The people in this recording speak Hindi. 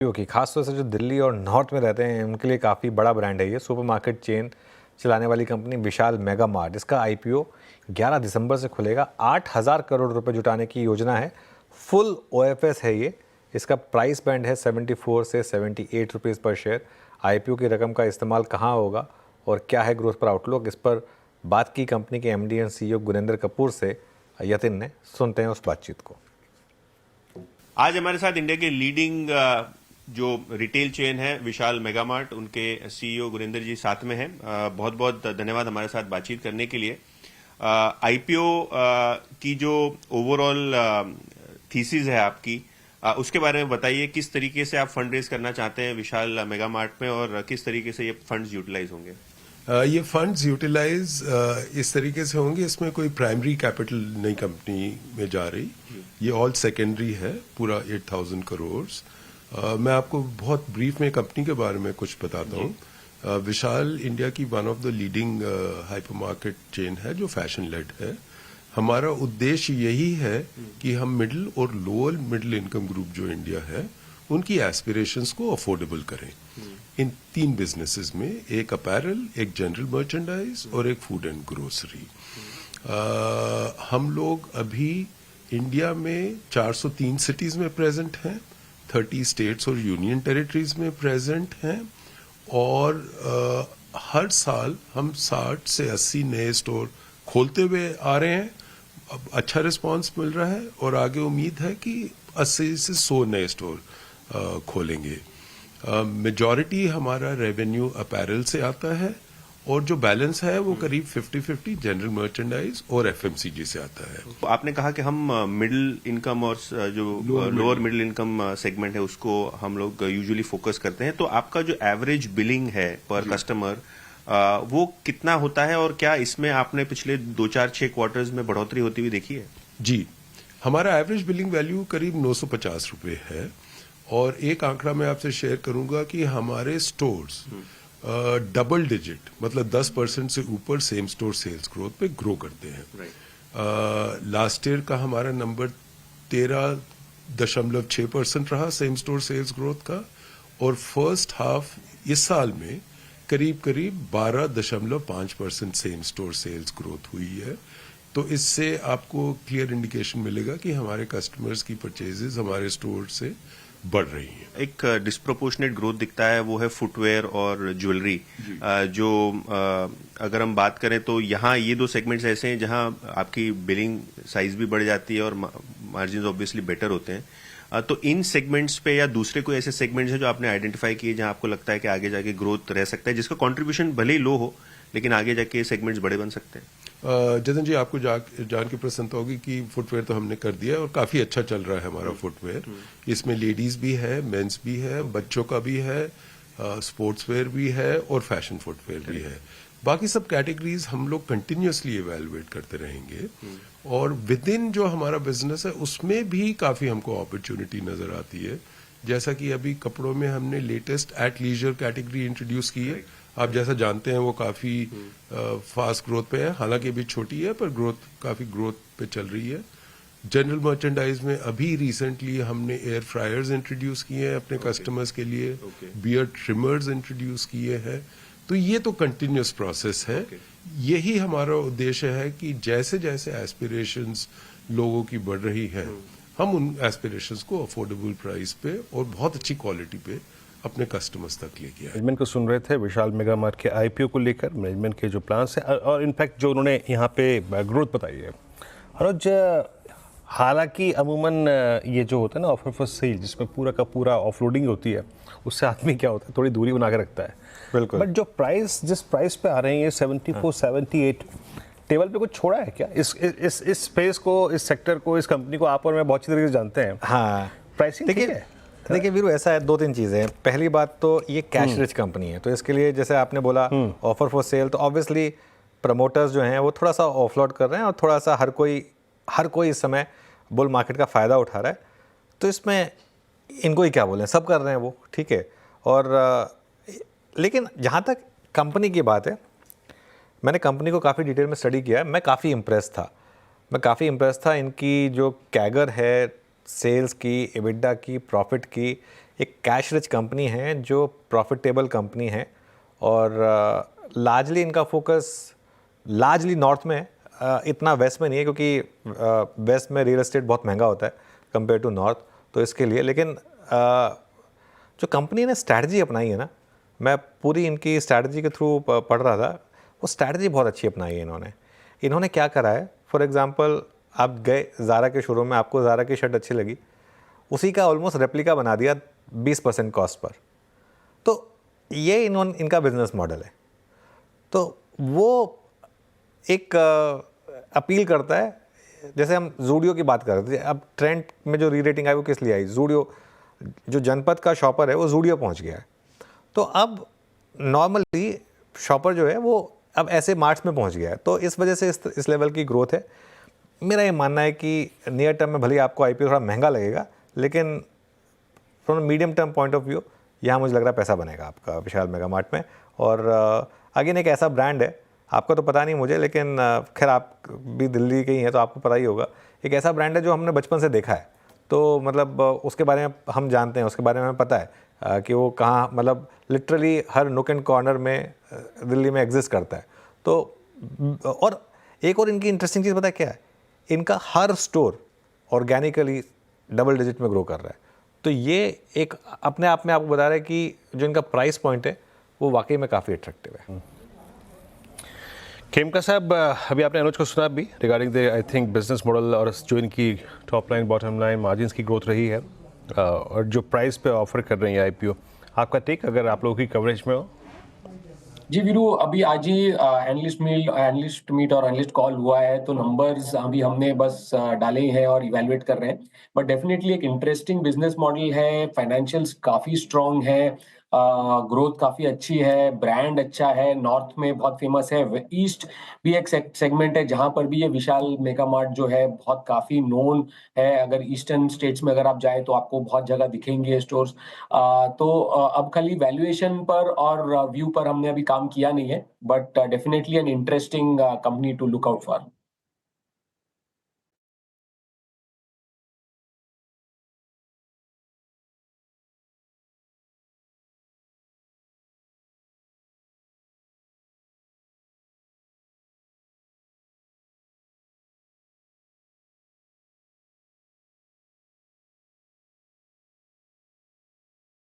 क्योंकि खासतौर से जो दिल्ली और नॉर्थ में रहते हैं उनके लिए काफ़ी बड़ा ब्रांड है ये। सुपरमार्केट चेन चलाने वाली कंपनी विशाल मेगा मार्ट, इसका आईपीओ 11 दिसंबर से खुलेगा। 8,000 करोड़ रुपए जुटाने की योजना है। फुल ओएफएस है ये। इसका प्राइस बैंड है 74 से 78 रुपीज़ पर शेयर। आईपीओ की रकम का इस्तेमाल कहाँ होगा और क्या है ग्रोथ पर आउटलुक, इस पर बात की कंपनी के MD and CEO Gurinder Kapoor से यतिन ने। सुनते हैं उस बातचीत को। आज हमारे साथ इंडिया के लीडिंग जो रिटेल चेन है विशाल मेगा मार्ट, उनके सीईओ गुरिंदर जी साथ में हैं। बहुत बहुत धन्यवाद हमारे साथ बातचीत करने के लिए। आईपीओ की जो ओवरऑल थीसिस है आपकी, उसके बारे में बताइए। किस तरीके से आप फंड रेज करना चाहते हैं विशाल मेगा मार्ट में और किस तरीके से ये फंड्स यूटिलाइज होंगे? ये फंड्स यूटिलाइज इस तरीके से होंगे, इसमें कोई प्राइमरी कैपिटल नई कंपनी में जा रही, ये ऑल सेकेंडरी है, पूरा 8,000 करोड़। मैं आपको बहुत ब्रीफ में कंपनी के बारे में कुछ बताता हूँ। विशाल इंडिया की one of the leading hypermarket chain है जो फैशन लेड है। हमारा उद्देश्य यही है कि हम मिडिल और लोअर मिडिल इनकम ग्रुप जो इंडिया है उनकी एस्पिरेशंस को अफोर्डेबल करें। इन 3 बिजनेसेस में, एक अपैरल, एक जनरल मर्चेंडाइज और एक फूड एंड ग्रोसरी। हम लोग अभी इंडिया में 403 सिटीज में प्रेजेंट हैं, 30 स्टेट्स और यूनियन टेरिटरीज में प्रेजेंट हैं और हर साल हम 60 से 80 नए स्टोर खोलते हुए आ रहे हैं। अब अच्छा रिस्पांस मिल रहा है और आगे उम्मीद है कि 80 से 100 नए स्टोर खोलेंगे। मेजॉरिटी हमारा रेवेन्यू अपैरल से आता है और जो बैलेंस है वो करीब 50-50 जनरल मर्चेंडाइज और एफएमसीजी से आता है। आपने कहा कि हम मिडिल इनकम और जो लोअर मिडिल इनकम सेगमेंट है उसको हम लोग यूजुअली फोकस करते हैं, तो आपका जो एवरेज बिलिंग है पर कस्टमर वो कितना होता है और क्या इसमें आपने पिछले 2-4-6 क्वार्टर्स में बढ़ोतरी होती हुई देखी है? जी, हमारा एवरेज बिलिंग वैल्यू करीब 950 रुपए है और एक आंकड़ा मैं आपसे शेयर करूंगा कि हमारे स्टोर्स डबल डिजिट मतलब 10% से ऊपर सेम स्टोर सेल्स ग्रोथ पे ग्रो करते हैं। लास्ट ईयर का हमारा नंबर 13.6% रहा सेम स्टोर सेल्स ग्रोथ का और फर्स्ट हाफ इस साल में करीब 12.5% सेम स्टोर सेल्स ग्रोथ हुई है। तो इससे आपको क्लियर इंडिकेशन मिलेगा कि हमारे कस्टमर्स की परचेजेस हमारे स्टोर से बढ़ रही है। एक डिस्प्रोपोर्शनेट ग्रोथ दिखता है, वो है फुटवेयर और ज्वेलरी। जो अगर हम बात करें तो यहाँ ये 2 सेगमेंट्स ऐसे हैं जहाँ आपकी बिलिंग साइज भी बढ़ जाती है और मार्जिन ऑब्वियसली बेटर होते हैं। तो इन सेगमेंट्स पे या दूसरे कोई ऐसे सेगमेंट्स हैं जो आपने आइडेंटिफाई किए जहां आपको लगता है कि आगे जाके ग्रोथ रह सकता है, जिसका कंट्रीब्यूशन भले ही लो हो लेकिन आगे जाके सेगमेंट्स बड़े बन सकते हैं? जतन जी, आपको जान के प्रसन्नता होगी कि फुटवेयर तो हमने कर दिया है और काफी अच्छा चल रहा है हमारा फुटवेयर। इसमें लेडीज भी है, मेंस भी है, बच्चों का भी है, स्पोर्ट्स वेयर भी है और फैशन फुटवेयर भी है। बाकी सब कैटेगरीज हम लोग कंटिन्यूसली इवेलुएट करते रहेंगे और विद इन जो हमारा बिजनेस है उसमें भी काफी हमको अपॉर्चुनिटी नजर आती है। जैसा कि अभी कपड़ों में हमने latest athleisure category introduce की है। आप जैसा जानते हैं वो काफी फास्ट ग्रोथ पे है, हालांकि अभी छोटी है पर काफी ग्रोथ पे चल रही है। जनरल मर्चेंडाइज में अभी रिसेंटली हमने एयर फ्रायर्स इंट्रोड्यूस किए हैं अपने कस्टमर्स के लिए, बियर्ड ट्रिमर्स इंट्रोड्यूस किए हैं। तो ये तो कंटिन्यूस प्रोसेस है। यही हमारा उद्देश्य है कि जैसे जैसे एस्पिरेशंस लोगों की बढ़ रही है हम उन एस्पिरेशंस को अफोर्डेबल प्राइस पे और बहुत अच्छी क्वालिटी पे अपने कस्टमर्स तक लेके आए। मैनेजमेंट को सुन रहे थे विशाल मेगा मार्ट के आईपीओ को लेकर, मैनेजमेंट के जो प्लान्स हैं और इनफैक्ट जो उन्होंने यहाँ पे ग्रोथ बताई है। और हालांकि अमूमन ये जो होता है ना ऑफर फॉर सेल, जिसमें पूरा का पूरा ऑफलोडिंग होती है, उससे आदमी क्या होता है थोड़ी दूरी बना के रखता है। बिल्कुल। बट जो प्राइस जिस प्राइस पे आ रहे हैं ये 74, 78, टेबल पे कुछ छोड़ा है क्या? इस स्पेस को, इस सेक्टर को, इस कंपनी को आप और मैं बहुत अच्छी तरीके से जानते हैं। हाँ, प्राइसिंग ठीक है। देखिए वीरू, ऐसा है 2-3 चीज़ें हैं। पहली बात तो ये कैश रिच कंपनी है, तो इसके लिए जैसे आपने बोला ऑफर फॉर सेल, तो ऑब्वियसली प्रमोटर्स जो हैं वो थोड़ा सा ऑफलोड कर रहे हैं और थोड़ा सा हर कोई इस समय बुल मार्केट का फ़ायदा उठा रहा है। तो इसमें इनको ही क्या बोलें, सब कर रहे हैं वो, ठीक है। और लेकिन जहाँ तक कंपनी की बात है, मैंने कंपनी को काफ़ी डिटेल में स्टडी किया है। मैं काफ़ी इम्प्रेस था इनकी जो कैगर है सेल्स की, एबिडा की, प्रॉफिट की, एक कैश रिच कंपनी है जो प्रॉफिटेबल कंपनी है और लार्जली इनका फोकस लार्जली नॉर्थ में है, इतना वेस्ट में नहीं है क्योंकि वेस्ट में रियल एस्टेट बहुत महंगा होता है कंपेयर टू नॉर्थ, तो इसके लिए। लेकिन जो कंपनी ने स्ट्रैटेजी अपनाई है ना, मैं पूरी इनकी स्ट्रैटेजी के थ्रू पढ़ रहा था, वो स्ट्रैटेजी बहुत अच्छी अपनाई है इन्होंने क्या करा है, फॉर एग्जांपल आप गए ज़ारा के शोरूम में, आपको ज़ारा की शर्ट अच्छी लगी, उसी का ऑलमोस्ट रेप्लिका बना दिया 20% कॉस्ट पर। तो ये इनका बिजनेस मॉडल है। तो वो एक अपील करता है, जैसे हम जूडियो की बात कर रहे थे, अब ट्रेंड में जो री रेटिंग आई वो किस लिए आई, जूडियो जो जनपद का शॉपर है वो जूडियो पहुंच गया है। तो अब नॉर्मली शॉपर जो है वो अब ऐसे मार्ट्स में पहुंच गया है, तो इस वजह से इस लेवल की ग्रोथ है। मेरा ये मानना है कि नियर टर्म में भले ही आपको आईपीओ थोड़ा महंगा लगेगा, लेकिन from medium term point of view यहाँ मुझे लग रहा है पैसा बनेगा आपका विशाल मेगा मार्ट में। और अगेन एक ऐसा ब्रांड है, आपका तो पता नहीं मुझे, लेकिन खैर आप भी दिल्ली के ही हैं तो आपको पता ही होगा, एक ऐसा ब्रांड है जो हमने बचपन से देखा है, तो मतलब उसके बारे में हम जानते हैं, उसके बारे में हमें पता है कि वो कहाँ, मतलब लिटरली हर नुक एंड कॉर्नर में दिल्ली में एग्जिस्ट करता है। तो और एक और इनकी इंटरेस्टिंग चीज़ पता है क्या है, इनका हर स्टोर ऑर्गेनिकली डबल डिजिट में ग्रो कर रहा है। तो ये एक अपने आप में आपको बता रहा है कि जो इनका प्राइस पॉइंट है वो वाकई में काफ़ी अट्रैक्टिव है। खेमका साहब, अभी आपने अनुज को सुना भी regarding the I think business model और जो इनकी top line bottom line margins की ग्रोथ रही है और जो प्राइस पे ऑफर कर रही है आईपीओ, आपका टेक अगर आप लोगों की कवरेज में हो? जी वीरू, अभी आज ही एनालिस्ट मीट और एनालिस्ट कॉल हुआ है, तो नंबर्स अभी हमने बस डाले हैं और इवैल्यूएट कर रहे हैं। बट डेफिनेटली एक इंटरेस्टिंग बिजनेस मॉडल है, फाइनेंशियल्स काफी स्ट्रांग है, ग्रोथ काफी अच्छी है, ब्रांड अच्छा है, नॉर्थ में बहुत फेमस है, ईस्ट भी एक सेगमेंट है जहां पर भी ये विशाल मेगा मार्ट जो है बहुत काफी नोन है। अगर ईस्टर्न स्टेट्स में अगर आप जाए तो आपको बहुत जगह दिखेंगे स्टोर्स। तो अब खाली वैल्यूएशन पर और व्यू पर हमने अभी काम किया नहीं है, but definitely an interesting company to look out for.